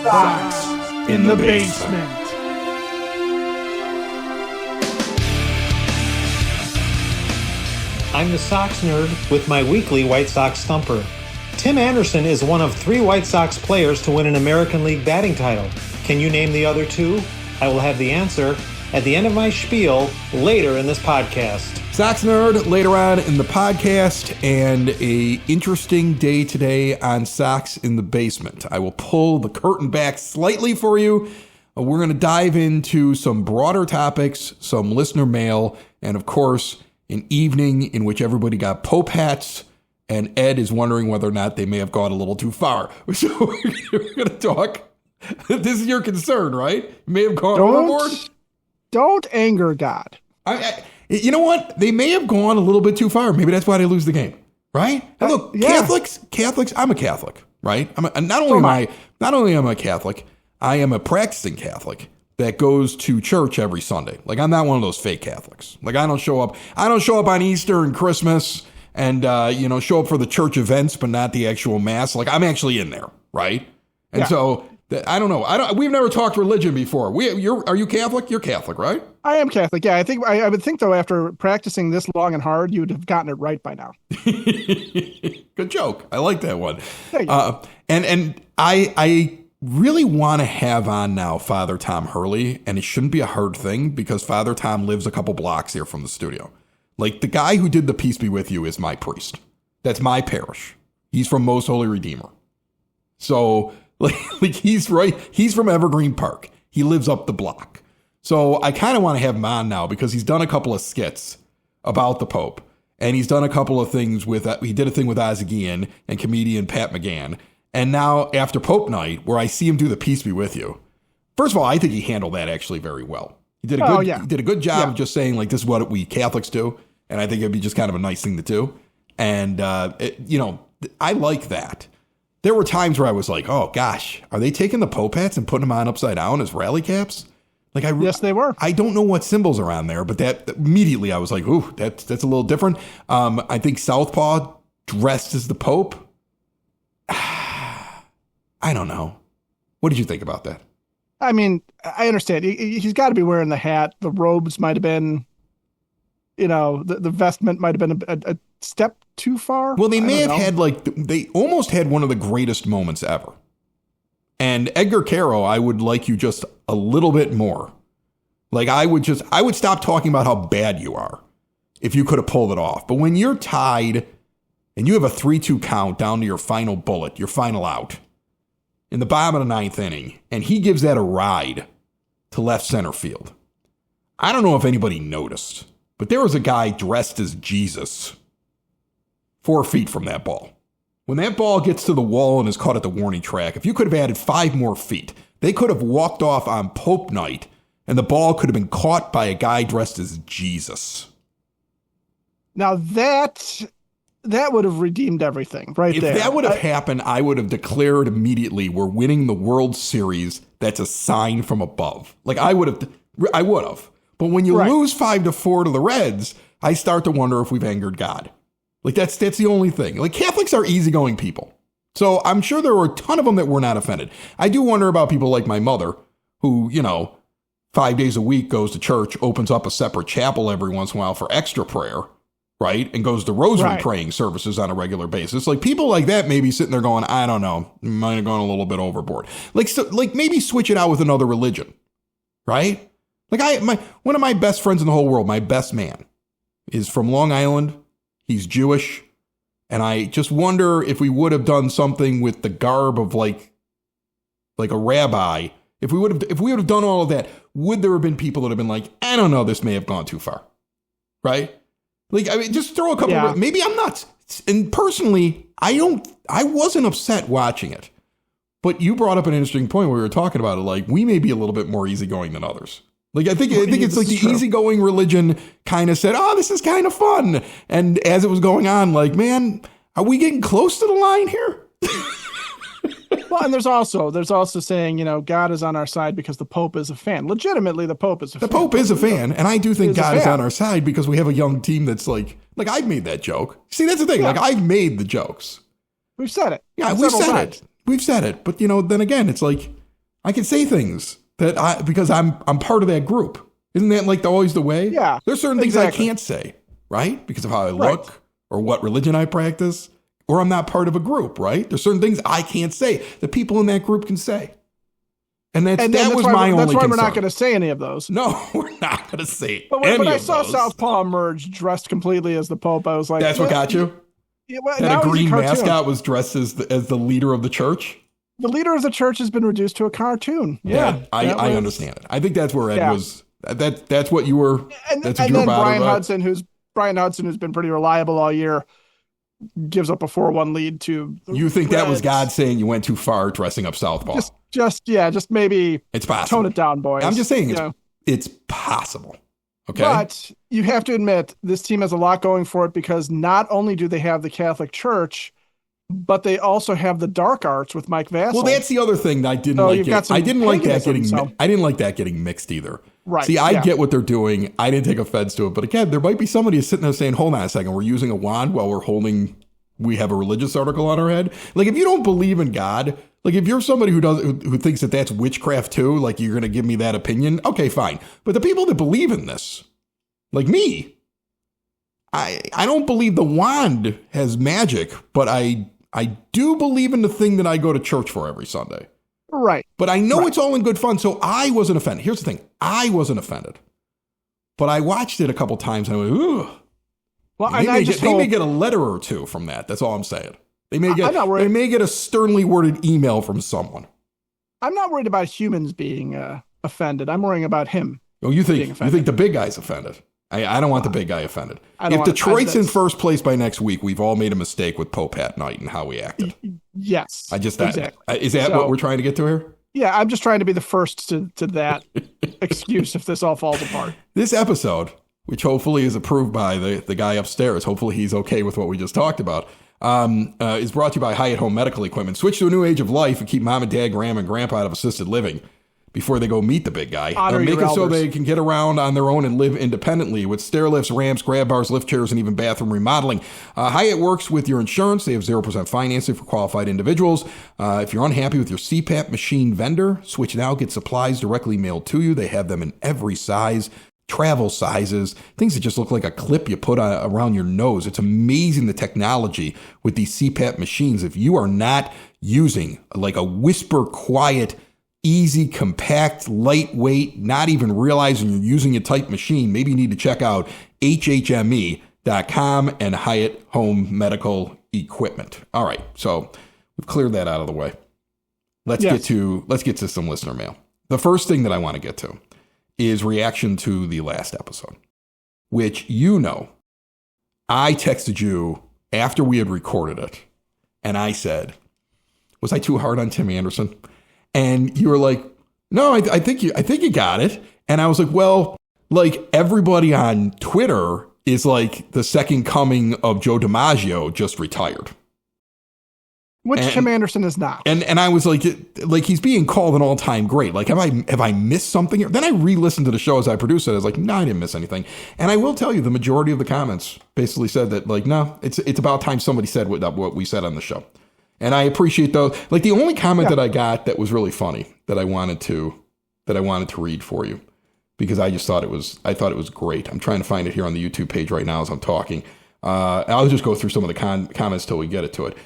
Sox in the basement. I'm the Sox nerd with my weekly White Sox stumper. Tim Anderson is one of 3 White Sox players to win an American League batting title. Can you name the other 2? I will have the answer at the end of my spiel later in this podcast. Sox nerd later on in the podcast, and a interesting day today on Sox in the Basement. I will pull the curtain back slightly for you. We're going to dive into some broader topics, some listener mail, and of course, an evening in which everybody got Pope hats, and Ed is wondering whether or not they may have gone a little too far. So we're going to talk. This is your concern, right? You may have gone overboard. Don't anger God. You know what? They may have gone a little bit too far. Maybe that's why they lose the game, right? And look, yeah. Catholics. I'm a Catholic, right? Not only am I a Catholic, I am a practicing Catholic that goes to church every Sunday. Like, I'm not one of those fake Catholics. Like, I don't show up on Easter and Christmas and show up for the church events, but not the actual mass. Like, I'm actually in there, right? And so I don't know. We've never talked religion before. Are you Catholic? You're Catholic, right? I am Catholic. Yeah, I would think though, after practicing this long and hard, you would have gotten it right by now. Good joke. I like that one. Thank you. And I really want to have on now Father Tom Hurley, and it shouldn't be a hard thing because Father Tom lives a couple blocks here from the studio. Like, the guy who did the Peace Be With You is my priest. That's my parish. He's from Most Holy Redeemer. So like he's from Evergreen Park. He lives up the block. So I kind of want to have him on now because he's done a couple of skits about the Pope, and he's done a couple of things he did a thing with Ozzie and comedian Pat McGann. And now after Pope Night, where I see him do the Peace Be With You. First of all, I think he handled that actually very well. He did a good job of just saying, like, this is what we Catholics do. And I think it'd be just kind of a nice thing to do. And, I like that. There were times where I was like, oh, gosh, are they taking the Pope hats and putting them on upside down as rally caps? Yes, they were. I don't know what symbols are on there, but that immediately I was like, ooh, that's a little different. I think Southpaw dressed as the Pope. I don't know. What did you think about that? I mean, I understand. He's got to be wearing the hat. The robes might have been, the vestment might have been a step too far. Well, they may have had they almost had one of the greatest moments ever. And Edgar Caro, I would like you just a little bit more. Like, I would stop talking about how bad you are if you could have pulled it off. But when you're tied and you have a 3-2 count down to your final bullet, your final out in the bottom of the 9th inning, and he gives that a ride to left center field. I don't know if anybody noticed, but there was a guy dressed as Jesus 4 feet from that ball. When that ball gets to the wall and is caught at the warning track, if you could have added 5 more feet, they could have walked off on Pope Night, and the ball could have been caught by a guy dressed as Jesus. Now that would have redeemed everything there. If that would have happened, I would have declared immediately, we're winning the World Series. That's a sign from above. Like, I would have. But when you lose 5-4 to the Reds, I start to wonder if we've angered God. Like, that's the only thing. Like, Catholics are easygoing people. So I'm sure there were a ton of them that were not offended. I do wonder about people like my mother, who, 5 days a week goes to church, opens up a separate chapel every once in a while for extra prayer, right? And goes to rosary praying services on a regular basis. Like, people like that may be sitting there going, I don't know, might have gone a little bit overboard. Like maybe switch it out with another religion, right? Like, one of my best friends in the whole world, my best man, is from Long Island. He's Jewish. And I just wonder if we would have done something with the garb of like a rabbi. If we would have done all of that, would there have been people that have been like, I don't know, this may have gone too far, right? Like, I mean, just throw a couple. Maybe I'm nuts. And personally, I wasn't upset watching it. But you brought up an interesting point where we were talking about it. Like, we may be a little bit more easygoing than others. Like, I think it's like the easygoing religion kind of said, oh, this is kind of fun. And as it was going on, like, man, are we getting close to the line here? Well, and there's also saying, God is on our side because the Pope is a fan. Legitimately, the Pope is a fan. The Pope is a fan, and I do think God is on our side because we have a young team that's like I've made that joke. See, that's the thing. Yeah. Like, I've made the jokes. We've said it. Yeah, we've said it. We've said it. But, then again, it's like, I can say things because I'm part of that group. Isn't that like always the way? Yeah. There's certain things I can't say, right? Because of how I look or what religion I practice, or I'm not part of a group, right? There's certain things I can't say that people in that group can say. And that was my only concern. That's why we're not going to say any of those. No, we're not going to say but when I saw Southpaw emerge dressed completely as the Pope, I was like... That's what got you? Yeah, well, that a green mascot was dressed as the leader of the church? The leader of the church has been reduced to a cartoon. Yeah. I understand it. I think that's where Ed was... That's what you were... That's what you were about. Brian Hudson, who's been pretty reliable all year, gives up a 4-1 lead to... You think that was God saying you went too far dressing up Southpaw? Just maybe it's possible. Tone it down, boys. I'm just saying it's possible. Okay. But you have to admit this team has a lot going for it because not only do they have the Catholic Church, but they also have the dark arts with Mike Vassell. Well, that's the other thing that I didn't like. I didn't like that getting mixed either. Right. See, I get what they're doing. I didn't take offense to it, but again, there might be somebody sitting there saying, "Hold on a second, we're using a wand while we have a religious article on our head." Like, if you don't believe in God, like if you're somebody who thinks that that's witchcraft too, like you're going to give me that opinion, okay, fine. But the people that believe in this, like me, I don't believe the wand has magic, but I do believe in the thing that I go to church for every Sunday. Right. But I know it's all in good fun, so I wasn't offended. Here's the thing. I wasn't offended. But I watched it a couple times and I went, ooh. Well, they may get a letter or two from that. That's all I'm saying. They may get a sternly worded email from someone. I'm not worried about humans being offended. I'm worrying about him. Oh, you think the big guy's offended? I don't want the big guy offended. If Detroit's in first place by next week, we've all made a mistake with Pope Hat Night and how we acted. Yes. Exactly. Is that what we're trying to get to here? Yeah, I'm just trying to be the first to that excuse if this all falls apart. This episode, which hopefully is approved by the guy upstairs, hopefully he's okay with what we just talked about, is brought to you by Hyatt Home Medical Equipment. Switch to a new age of life and keep mom and dad, grandma and grandpa out of assisted living before they go meet the big guy. Make it so they can get around on their own and live independently with stair lifts, ramps, grab bars, lift chairs, and even bathroom remodeling. Hyatt works with your insurance. They have 0% financing for qualified individuals. If you're unhappy with your CPAP machine vendor, switch now. Get supplies directly mailed to you. They have them in every size, travel sizes, things that just look like a clip you put around your nose. It's amazing the technology with these CPAP machines. If you are not using like a whisper quiet, easy, compact, lightweight, not even realizing you're using a type machine, maybe you need to check out hhme.com and Hyatt Home Medical Equipment. All right, so we've cleared that out of the way. Let's get to some listener mail. The first thing that I want to get to is reaction to the last episode, which I texted you after we had recorded it, and I said, was I too hard on Tim Anderson? And you were like, no, I think you got it. And I was like, well, like everybody on Twitter is like the second coming of Joe DiMaggio just retired. Which Tim Anderson is not. And I was like he's being called an all-time great. Like, have I missed something here? Then I re-listened to the show as I produced it. I was like, no, I didn't miss anything. And I will tell you, the majority of the comments basically said that, like, no, it's about time somebody said what we said on the show. And I appreciate those. Like, the only comment that I got that was really funny that I wanted to read for you, because I thought it was great. I'm trying to find it here on the YouTube page right now as I'm talking. I'll just go through some of the comments till we get to it.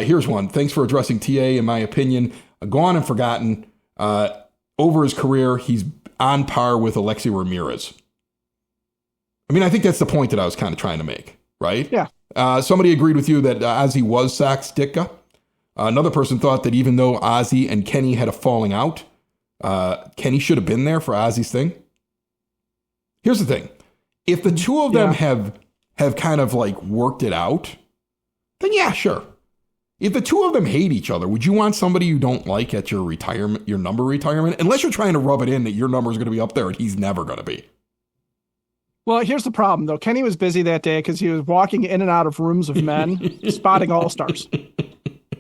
Here's one. Thanks for addressing TA. In my opinion, gone and forgotten. Over his career, he's on par with Alexi Ramirez. I mean, I think that's the point that I was kind of trying to make, right? Yeah. Somebody agreed with you that Ozzy was Sox Ditka. Another person thought that even though Ozzy and Kenny had a falling out, Kenny should have been there for Ozzy's thing. Here's the thing. If the two of them have kind of like worked it out, then yeah, sure. If the two of them hate each other, would you want somebody you don't like at your retirement, your number retirement? Unless you're trying to rub it in that your number is going to be up there and he's never going to be. Well, here's the problem, though. Kenny was busy that day because he was walking in and out of rooms of men, spotting all-stars.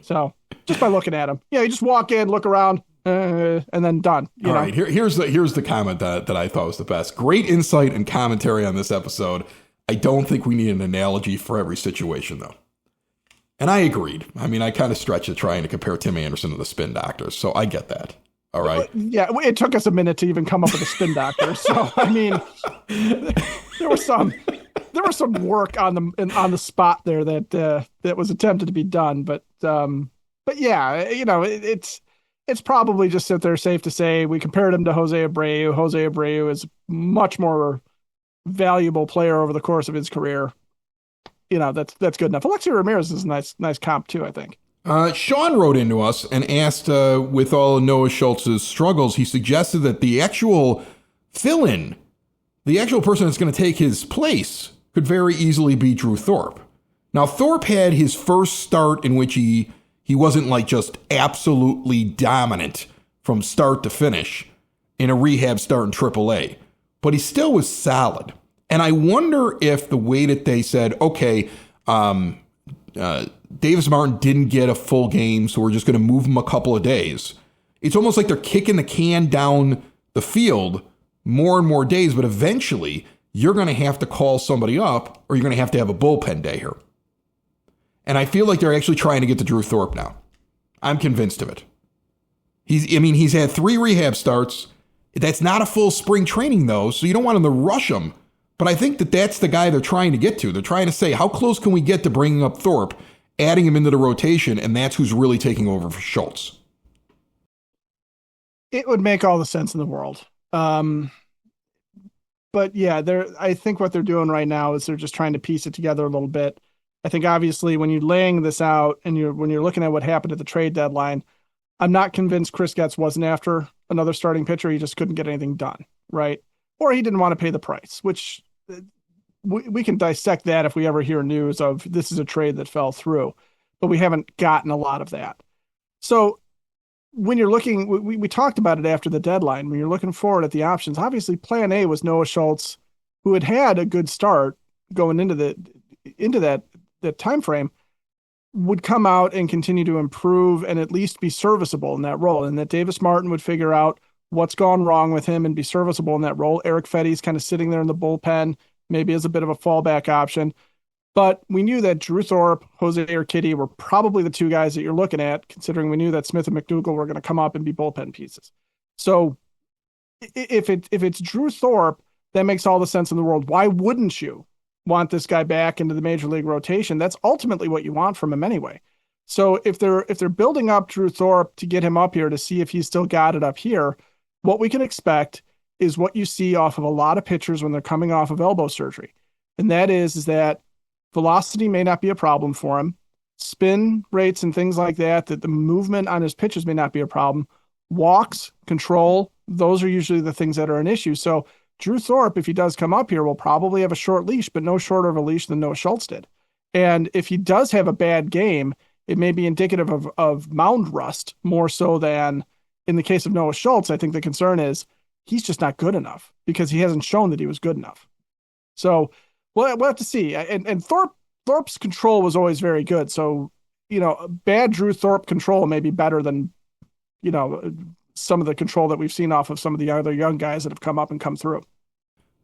So just by looking at him, you just walk in, look around, and then done. All right, here's the comment that I thought was the best. Great insight and commentary on this episode. I don't think we need an analogy for every situation, though. And I agreed. I mean, I kind of stretched it trying to compare Tim Anderson to the Spin Doctors, so I get that. All right. Yeah, it took us a minute to even come up with a spin doctor. So I mean, there was some work on the spot there that was attempted to be done, but yeah, it's probably just sit there safe to say we compared him to Jose Abreu. Jose Abreu is much more valuable player over the course of his career. That's good enough. Alexi Ramirez is a nice comp too, I think. Sean wrote into us and asked, with all of Noah Schultz's struggles, he suggested that the actual fill-in, the actual person that's going to take his place, could very easily be Drew Thorpe. Now, Thorpe had his first start in which he wasn't like just absolutely dominant from start to finish in a rehab start in AAA, but he still was solid. And I wonder if the way that they said, okay, Davis Martin didn't get a full game, so we're just going to move him a couple of days. It's almost like they're kicking the can down the field more and more days, but eventually you're going to have to call somebody up or you're going to have a bullpen day here. And I feel like they're actually trying to get to Drew Thorpe now. I'm convinced of it. He's had 3 rehab starts. That's not a full spring training, though, so you don't want him to rush him. But I think that's the guy they're trying to get to. They're trying to say, how close can we get to bringing up Thorpe, adding him into the rotation, and that's who's really taking over for Schultz. It would make all the sense in the world. But yeah, I think what they're doing right now is they're just trying to piece it together a little bit. I think obviously when you're laying this out and when you're looking at what happened at the trade deadline, I'm not convinced Chris Getz wasn't after another starting pitcher. He just couldn't get anything done, right? Or he didn't want to pay the price, which we can dissect that if we ever hear news of this is a trade that fell through, but we haven't gotten a lot of that. So when you're looking, we talked about it after the deadline, when you're looking forward at the options, obviously plan A was Noah Schultz, who had a good start going into that time frame, would come out and continue to improve and at least be serviceable in that role. And that Davis Martin would figure out what's gone wrong with him and be serviceable in that role. Eric Fetty's kind of sitting there in the bullpen, maybe as a bit of a fallback option. But we knew that Drew Thorpe, Jose Urquidy were probably the 2 guys that you're looking at, considering we knew that Smith and McDougal were going to come up and be bullpen pieces. So if it's Drew Thorpe, that makes all the sense in the world. Why wouldn't you want this guy back into the major league rotation? That's ultimately what you want from him anyway. So if they're building up Drew Thorpe to get him up here to see if he's still got it up here, what we can expect is what you see off of a lot of pitchers when they're coming off of elbow surgery. And that is that velocity may not be a problem for him. Spin rates and things like that the movement on his pitches may not be a problem. Walks, control, those are usually the things that are an issue. So Drew Thorpe, if he does come up here, will probably have a short leash, but no shorter of a leash than Noah Schultz did. And if he does have a bad game, it may be indicative of mound rust more so than in the case of Noah Schultz. I think the concern is he's just not good enough because he hasn't shown that he was good enough. So we'll have to see. And Thorpe's control was always very good. So, bad Drew Thorpe control may be better than, some of the control that we've seen off of some of the other young guys that have come up and come through.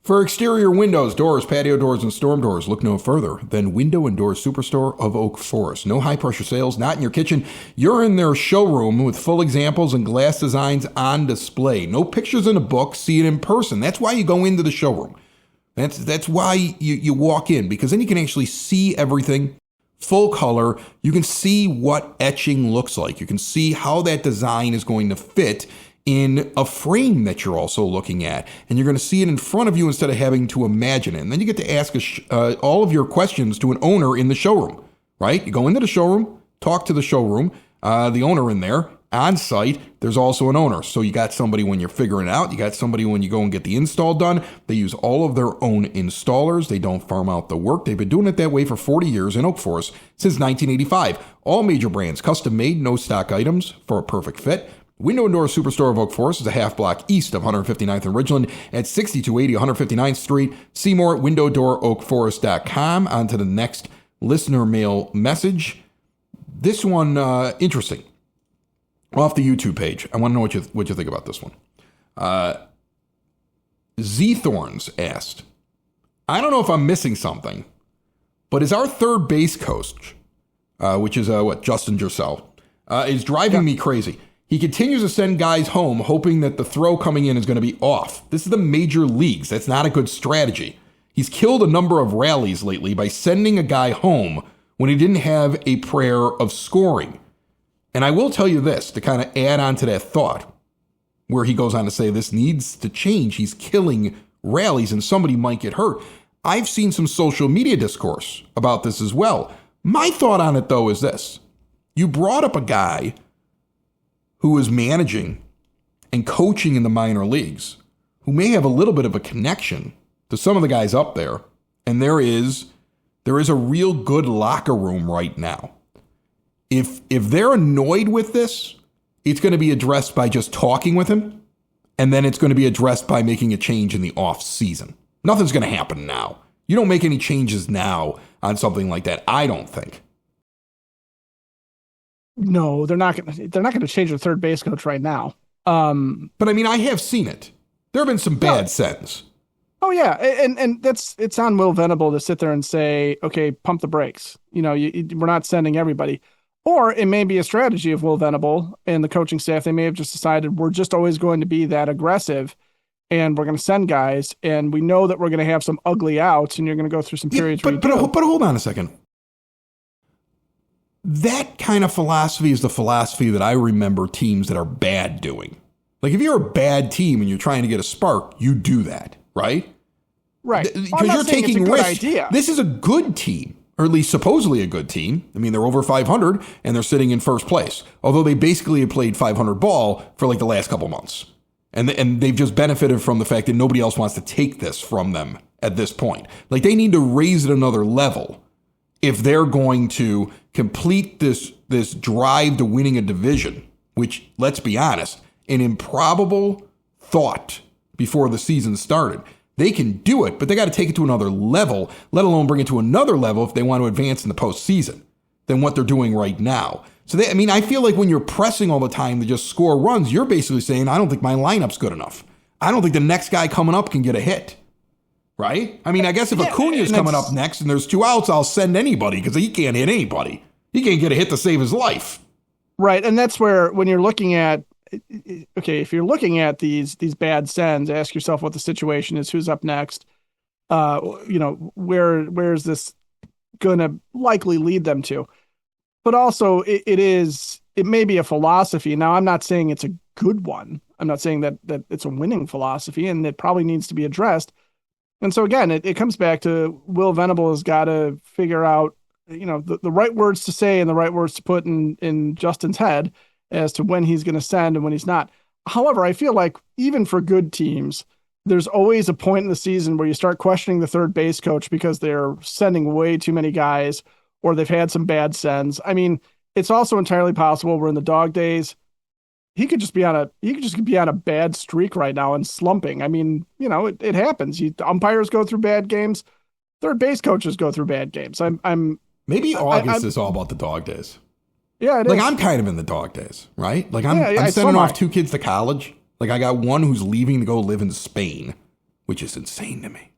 For exterior windows, doors, patio doors, and storm doors, look no further than Window and Door Superstore of Oak Forest. No high-pressure sales, not in your kitchen. You're in their showroom with full examples and glass designs on display. No pictures in a book, see it in person. That's why you go into the showroom. That's why you walk in, because then you can actually see everything, full color. You can see what etching looks like. You can see how that design is going to fit in a frame that you're also looking at, and you're going to see it in front of you instead of having to imagine it. And then you get to ask all of your questions to an owner in the showroom, right? You go into the showroom, talk to the showroom, the owner in there. On site, there's also an owner. So you got somebody when you're figuring it out. You got somebody when you go and get the install done. They use all of their own installers. They don't farm out the work. They've been doing it that way for 40 years in Oak Forest since 1985. All major brands, custom made, no stock items for a perfect fit. Window and Door Superstore of Oak Forest is a half block east of 159th and Ridgeland at 6280 159th Street. See more at windowdooroakforest.com. On to the next listener mail message. This one, interesting. Off the YouTube page. I want to know what you think about this one. Z Thorns asked, I don't know if I'm missing something, but is our third base coach, which is Justin Gersell, is driving me crazy. He continues to send guys home, hoping that the throw coming in is going to be off. This is the major leagues. That's not a good strategy. He's killed a number of rallies lately by sending a guy home when he didn't have a prayer of scoring. And I will tell you this, to kind of add on to that thought, where he goes on to say this needs to change. He's killing rallies and somebody might get hurt. I've seen some social media discourse about this as well. My thought on it, though, is this. You brought up a guy who is managing and coaching in the minor leagues, who may have a little bit of a connection to some of the guys up there. And there is a real good locker room right now. If they're annoyed with this, it's going to be addressed by just talking with him. And then it's going to be addressed by making a change in the off season. Nothing's going to happen now. You don't make any changes now on something like that, I don't think. No, they're not going to change their third base coach right now. But I mean, I have seen it. There have been some bad sends. Oh yeah, and it's on Will Venable to sit there and say, okay, pump the brakes. We're not sending everybody. Or it may be a strategy of Will Venable and the coaching staff. They may have just decided we're just always going to be that aggressive, and we're going to send guys, and we know that we're going to have some ugly outs, and you're going to go through some periods. But hold on a second. That kind of philosophy is the philosophy that I remember teams that are bad doing. Like if you're a bad team and you're trying to get a spark, you do that, right? Right. Because you're taking risks. This is a good team, or at least supposedly a good team. I mean, they're over 500 and they're sitting in first place, although they basically have played 500 ball for like the last couple months. And they've just benefited from the fact that nobody else wants to take this from them at this point. Like they need to raise it another level if they're going to complete this drive to winning a division, which, let's be honest, an improbable thought before the season started. They can do it, but they got to take it to another level, let alone bring it to another level if they want to advance in the postseason than what they're doing right now. So, I feel like when you're pressing all the time to just score runs, you're basically saying, I don't think my lineup's good enough. I don't think the next guy coming up can get a hit. Right? I mean, I guess if Acuna's coming up next and there's 2 outs, I'll send anybody because he can't hit anybody. He can't get a hit to save his life. Right. And that's where when you're looking at, okay, if you're looking at these bad sends, ask yourself what the situation is, who's up next, where's this going to likely lead them to? But also it may be a philosophy. Now, I'm not saying it's a good one. I'm not saying that it's a winning philosophy, and it probably needs to be addressed. And so again, it comes back to Will Venable has got to figure out, the right words to say and the right words to put in Justin's head as to when he's going to send and when he's not. However, I feel like even for good teams, there's always a point in the season where you start questioning the third base coach because they're sending way too many guys or they've had some bad sends. I mean, it's also entirely possible we're in the dog days. He could just be on a bad streak right now and slumping. I mean, it happens. Umpires go through bad games. Third base coaches go through bad games. Maybe August is all about the dog days. Yeah, it like is. I'm kind of in the dog days, right? Like I'm sending off 2 kids to college. Like I got one who's leaving to go live in Spain, which is insane to me.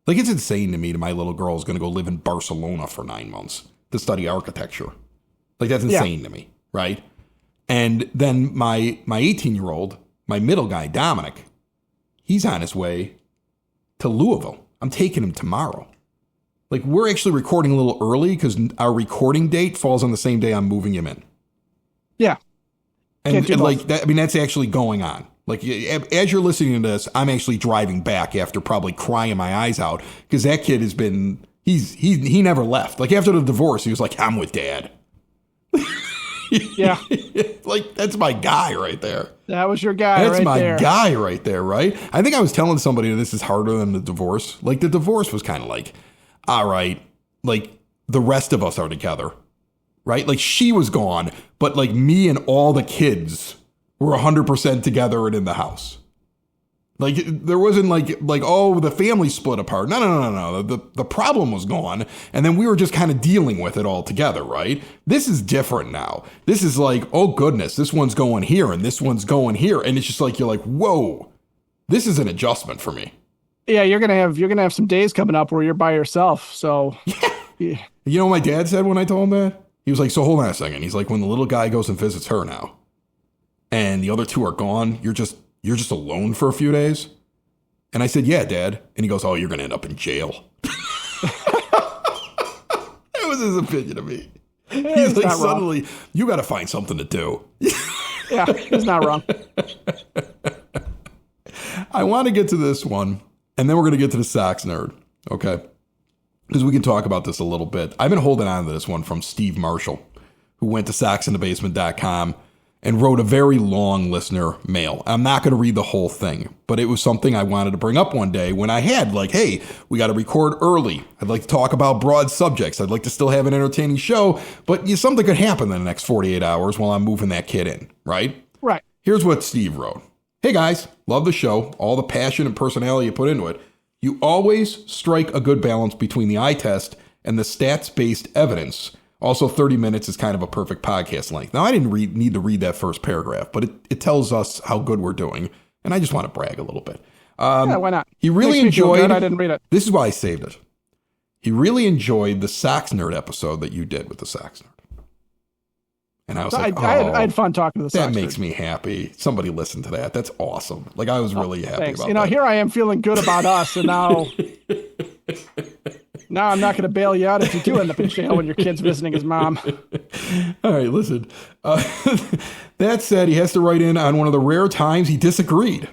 Like it's insane to me that my little girl is going to go live in Barcelona for 9 months to study architecture. Like that's insane to me, right? And then my 18-year-old, my middle guy, Dominic, he's on his way to Louisville. I'm taking him tomorrow. Like we're actually recording a little early because our recording date falls on the same day I'm moving him in. Yeah. And like that, that's actually going on. Like as you're listening to this, I'm actually driving back after probably crying my eyes out because that kid has been, he never left. Like after the divorce, he was like, I'm with Dad. Yeah. Like that's my guy right there. That was your guy. That's my guy right there, right? I think I was telling somebody that this is harder than the divorce. Like the divorce was kind of like, all right, like the rest of us are together, right? Like she was gone, but like me and all the kids were 100% together and in the house. Like there wasn't like, oh, the family split apart. No. The problem was gone. And then we were just kind of dealing with it all together, right? This is different now. This is like, oh goodness, this one's going here and this one's going here. And it's just like, you're like, whoa, this is an adjustment for me. Yeah, you're gonna have some days coming up where you're by yourself. So yeah. You know what my dad said when I told him that? He was like, so hold on a second. He's like, when the little guy goes and visits her now, and the other two are gone. You're just alone for a few days. And I said, yeah, Dad. And he goes, oh, you're going to end up in jail. That was his opinion of me. He's like, suddenly, you got to find something to do. Yeah, he's not wrong. I want to get to this one, and then we're going to get to the Sox nerd, okay? Because we can talk about this a little bit. I've been holding on to this one from Steve Marshall, who went to soxinthebasement.com and wrote a very long listener mail. I'm not going to read the whole thing, but it was something I wanted to bring up one day when I had like, hey, we got to record early. I'd like to talk about broad subjects. I'd like to still have an entertaining show, but something could happen in the next 48 hours while I'm moving that kid in, right? Right. Here's what Steve wrote. Hey guys, love the show, all the passion and personality you put into it. You always strike a good balance between the eye test and the stats-based evidence. Also, 30 minutes is kind of a perfect podcast length. Now, I didn't need to read that first paragraph, but it tells us how good we're doing, and I just want to brag a little bit. Yeah, why not? He really Makes me feel enjoyed... good. I didn't read it. This is why I saved it. He really enjoyed the Sox Nerd episode that you did with the Sox Nerd. And I was like, I had fun talking to the Sox that makes nerd. me happy. Somebody listened to that. That's awesome. Like, I was really happy Thanks. about that. Here I am feeling good about us, and now I'm not going to bail you out if you do end up in jail when your kid's visiting his mom. All right, listen. That said, he has to write in on one of the rare times he disagreed.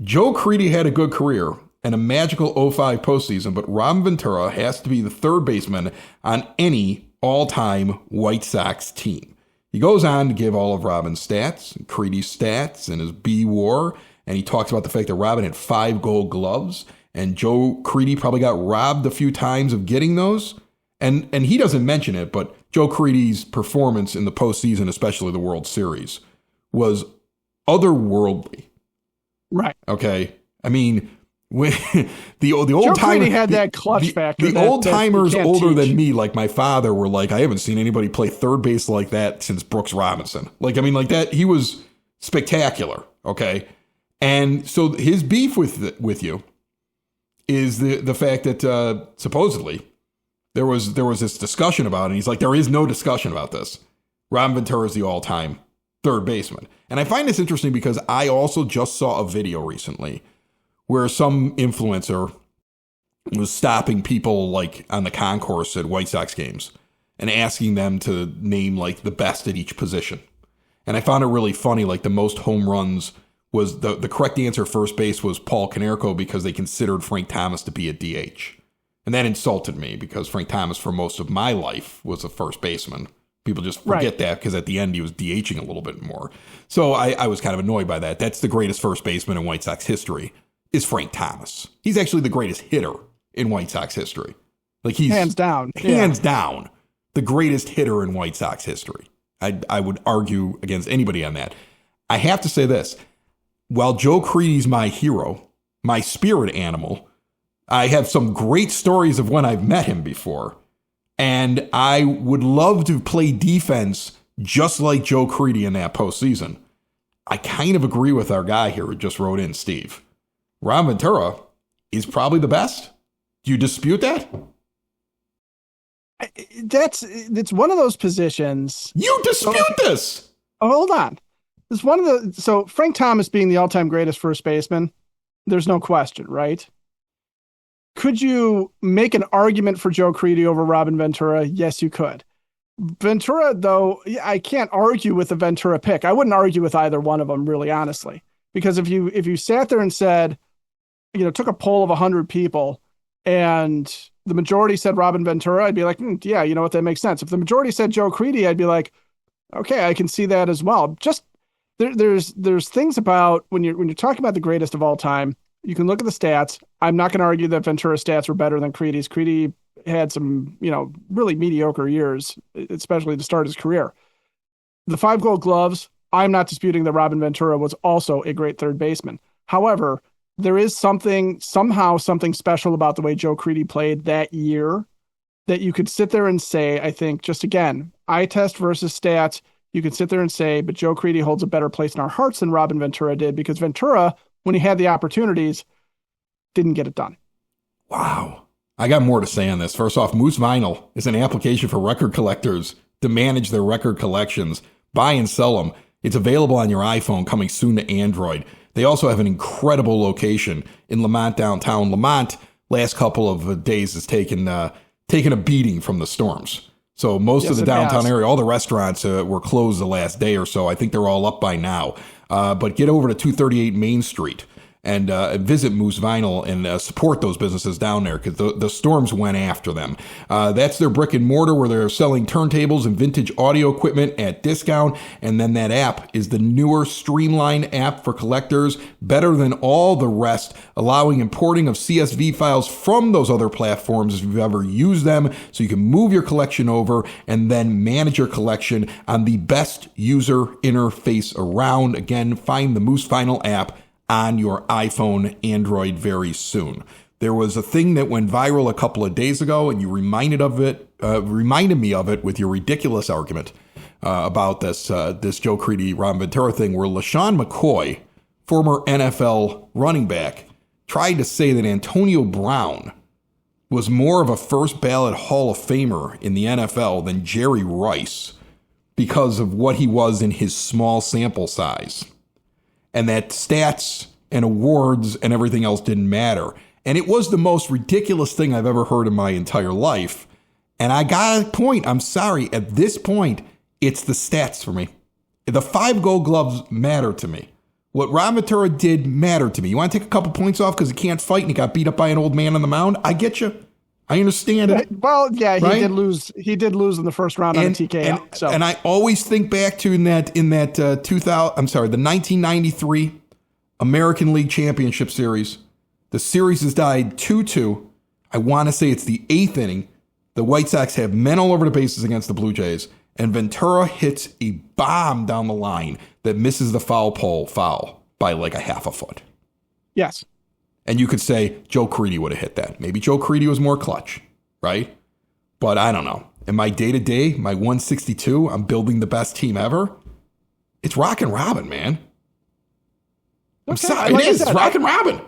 Joe Crede had a good career and a magical 05 postseason, but Robin Ventura has to be the third baseman on any all-time White Sox team. He goes on to give all of Robin's stats, Creedy's stats, and his B-WAR, and he talks about the fact that Robin had 5 gold gloves, and Joe Crede probably got robbed a few times of getting those. And he doesn't mention it, but Joe Creedy's performance in the postseason, especially the World Series, was otherworldly. Right. Okay? I mean... When the old Joe timer Crede had that clutch factor. The old timers older teach. than me, like my father, were like, I haven't seen anybody play third base like that since Brooks Robinson. Like, I mean, like that, he was spectacular. Okay. And so his beef with you is the fact that supposedly there was this discussion about it. And he's like, there is no discussion about this. Robin Ventura is the all-time third baseman. And I find this interesting because I also just saw a video recently where some influencer was stopping people like on the concourse at White Sox games and asking them to name like the best at each position. And I found it really funny. Like the most home runs was the correct answer first base was Paul Konerko because they considered Frank Thomas to be a DH. And that insulted me because Frank Thomas for most of my life was a first baseman. People just forget that because at the end he was DHing a little bit more. So I was kind of annoyed by that. That's the greatest first baseman in White Sox history. Is Frank Thomas. He's actually the greatest hitter in White Sox history. Like he's hands down, the greatest hitter in White Sox history. I would argue against anybody on that. I have to say this. While Joe Creedy's my hero, my spirit animal, I have some great stories of when I've met him before. And I would love to play defense just like Joe Crede in that postseason. I kind of agree with our guy here who just wrote in, Steve. Ron Ventura is probably the best. Do you dispute that? It's one of those positions. You dispute this. Oh, hold on. It's one of the so Frank Thomas being the all-time greatest first baseman, there's no question, right? Could you make an argument for Joe Crede over Robin Ventura? Yes, you could. Ventura, though, I can't argue with the Ventura pick. I wouldn't argue with either one of them, really, honestly, because if you sat there and said, took a poll of 100 people and the majority said Robin Ventura, I'd be like, yeah, you know what, that makes sense. If the majority said Joe Crede, I'd be like, okay, I can see that as well. Just there's things about when you're talking about the greatest of all time, you can look at the stats. I'm not going to argue that Ventura's stats were better than Creedy's. Crede had some, really mediocre years, especially to start his career. The 5 gold gloves, I'm not disputing that Robin Ventura was also a great third baseman. However, there is something special about the way Joe Crede played that year that you could sit there and say, I think, just again, eye test versus stats, you could sit there and say, but Joe Crede holds a better place in our hearts than Robin Ventura did, because Ventura, when he had the opportunities, didn't get it done. Wow. I got more to say on this. First off, Moose Vinyl is an application for record collectors to manage their record collections, buy and sell them. It's available on your iPhone, coming soon to Android. They also have an incredible location in Lamont downtown. Lamont, last couple of days, has taken a beating from the storms. So most of the downtown area, all the restaurants were closed the last day or so. I think they're all up by now. But get over to 238 Main Street and visit Moose Vinyl and support those businesses down there, because the storms went after them. That's their brick and mortar, where they're selling turntables and vintage audio equipment at discount. And then that app is the newer Streamline app for collectors, better than all the rest, allowing importing of CSV files from those other platforms if you've ever used them, so you can move your collection over and then manage your collection on the best user interface around. Again, find the Moose Vinyl app on your iPhone, Android very soon. There was a thing that went viral a couple of days ago, and you reminded me of it with your ridiculous argument about this Joe Creedy, Ron Ventura thing, where LaShawn McCoy, former NFL running back, tried to say that Antonio Brown was more of a first ballot Hall of Famer in the NFL than Jerry Rice because of what he was in his small sample size. And that stats and awards and everything else didn't matter. And it was the most ridiculous thing I've ever heard in my entire life. And I got a point. I'm sorry. At this point, it's the stats for me. The 5 Gold Gloves matter to me. What Ron Ventura did mattered to me. You want to take a couple points off because he can't fight and he got beat up by an old man on the mound? I get you. I understand it. Well, yeah, he did lose. He did lose in the first round on a TKO. And I always think back to the 1993 American League Championship Series. The series has died 2-2. I want to say it's the 8th inning. The White Sox have men all over the bases against the Blue Jays, and Ventura hits a bomb down the line that misses the foul pole by like a half a foot. Yes. And you could say Joe Creedy would have hit that. Maybe Joe Creedy was more clutch, right? But I don't know. In my day-to-day, my 162, I'm building the best team ever. It's Rockin' Robin, man. I'm sorry. Like it's Rockin' Robin.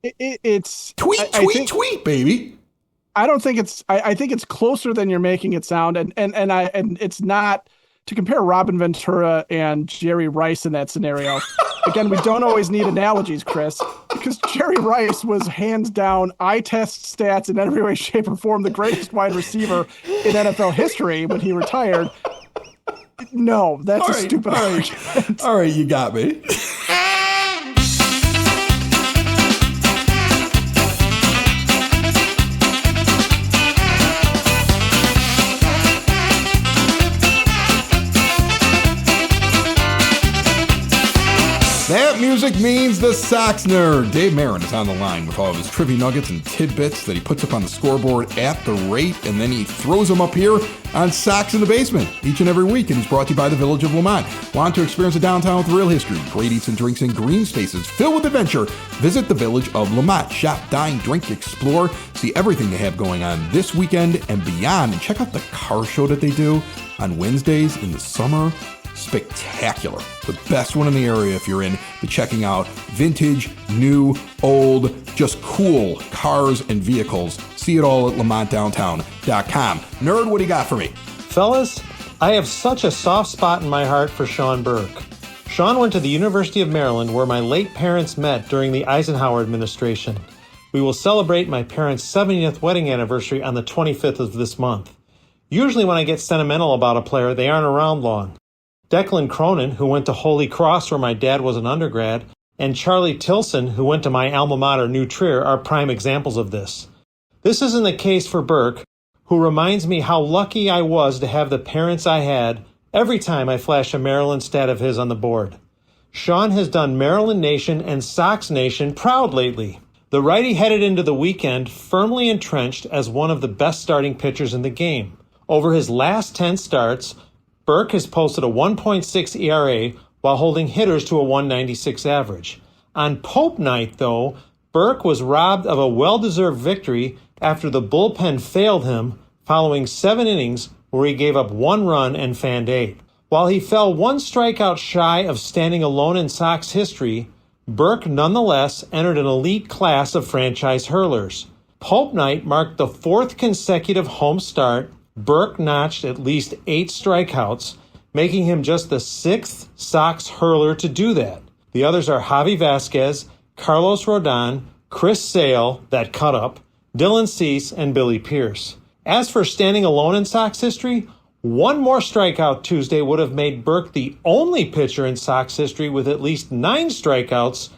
It's tweet, baby. I don't think it's. I think it's closer than you're making it sound, and it's not to compare Robin Ventura and Jerry Rice in that scenario. Again, we don't always need analogies, Chris, because Jerry Rice was hands down eye test stats in every way, shape, or form the greatest wide receiver in NFL history when he retired. No, that's a stupid argument. All right, you got me. That music means the Sox nerd. Dave Marin is on the line with all of his trivia nuggets and tidbits that he puts up on the scoreboard at the rate, and then he throws them up here on Sox in the Basement each and every week, and he's brought to you by the Village of Lamont. Want to experience a downtown with real history, great eats and drinks, and green spaces filled with adventure? Visit the Village of Lamont. Shop, dine, drink, explore, see everything they have going on this weekend and beyond, and check out the car show that they do on Wednesdays in the summer. Spectacular. The best one in the area if you're into checking out vintage, new, old, just cool cars and vehicles. See it all at lamontdowntown.com. Nerd, what do you got for me? Fellas, I have such a soft spot in my heart for Sean Burke. Sean went to the University of Maryland, where my late parents met during the Eisenhower administration. We will celebrate my parents' 70th wedding anniversary on the 25th of this month. Usually when I get sentimental about a player, they aren't around long. Declan Cronin, who went to Holy Cross where my dad was an undergrad, and Charlie Tilson, who went to my alma mater, New Trier, are prime examples of this. This isn't the case for Burke, who reminds me how lucky I was to have the parents I had every time I flash a Maryland stat of his on the board. Sean has done Maryland Nation and Sox Nation proud lately. The righty headed into the weekend firmly entrenched as one of the best starting pitchers in the game. Over his last 10 starts, Burke has posted a 1.6 ERA while holding hitters to a 196 average. On Pope night, though, Burke was robbed of a well-deserved victory after the bullpen failed him following 7 innings where he gave up 1 run and fanned 8. While he fell 1 strikeout shy of standing alone in Sox history, Burke nonetheless entered an elite class of franchise hurlers. Pope night marked the 4th consecutive home start Burke notched at least 8 strikeouts, making him just the 6th Sox hurler to do that. The others are Javi Vasquez, Carlos Rodon, Chris Sale, that cut-up, Dylan Cease, and Billy Pierce. As for standing alone in Sox history, one more strikeout Tuesday would have made Burke the only pitcher in Sox history with at least 9 strikeouts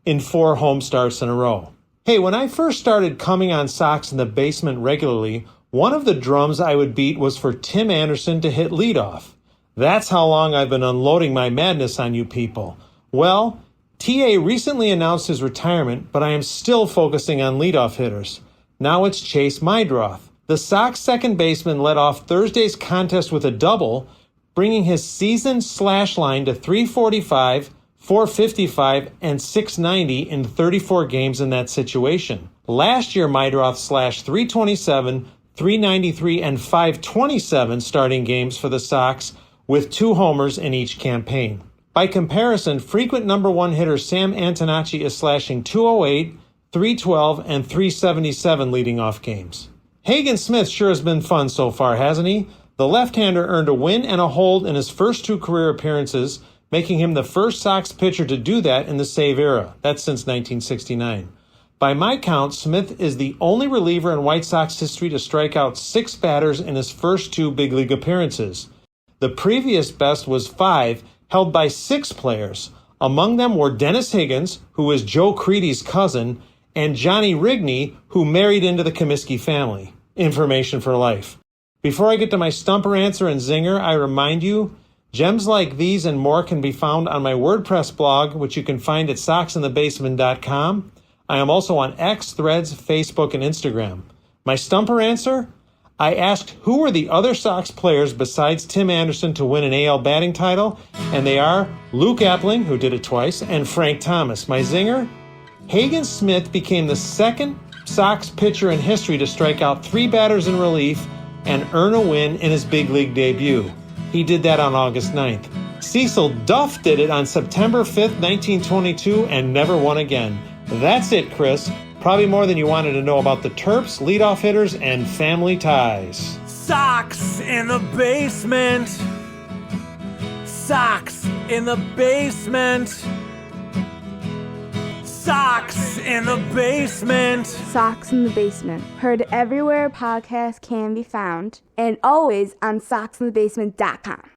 in 4 home starts in a row. Hey, when I first started coming on Sox in the Basement regularly, one of the drums I would beat was for Tim Anderson to hit leadoff. That's how long I've been unloading my madness on you people. Well, TA recently announced his retirement, but I am still focusing on leadoff hitters. Now it's Chase Mydroth. The Sox second baseman led off Thursday's contest with a double, bringing his season slash line to 345, 455, and 690 in 34 games in that situation. Last year, Mydroth slashed 327, 393, and 527 starting games for the Sox, with 2 homers in each campaign. By comparison, frequent number 1 hitter Sam Antonacci is slashing 208, 312, and 377 leading off games. Hagen Smith sure has been fun so far, hasn't he? The left-hander earned a win and a hold in his first 2 career appearances, making him the first Sox pitcher to do that in the save era. That's since 1969. By my count, Smith is the only reliever in White Sox history to strike out 6 batters in his first 2 big league appearances. The previous best was 5, held by 6 players. Among them were Dennis Higgins, who was Joe Creedy's cousin, and Johnny Rigney, who married into the Comiskey family. Information for life. Before I get to my stumper answer and zinger, I remind you, gems like these and more can be found on my WordPress blog, which you can find at soxinthebasement.com. I am also on X, Threads, Facebook, and Instagram. My stumper answer? I asked who were the other Sox players besides Tim Anderson to win an AL batting title, and they are Luke Epling, who did it twice, and Frank Thomas. My zinger? Hagen Smith became the second Sox pitcher in history to strike out 3 batters in relief and earn a win in his big league debut. He did that on August 9th. Cecil Duff did it on September 5th, 1922, and never won again. That's it, Chris. Probably more than you wanted to know about the Terps, leadoff hitters, and family ties. Sox in the basement. Sox in the basement. Sox in the basement. Sox in the Basement. Heard everywhere podcasts can be found, and always on soxinthebasement.com.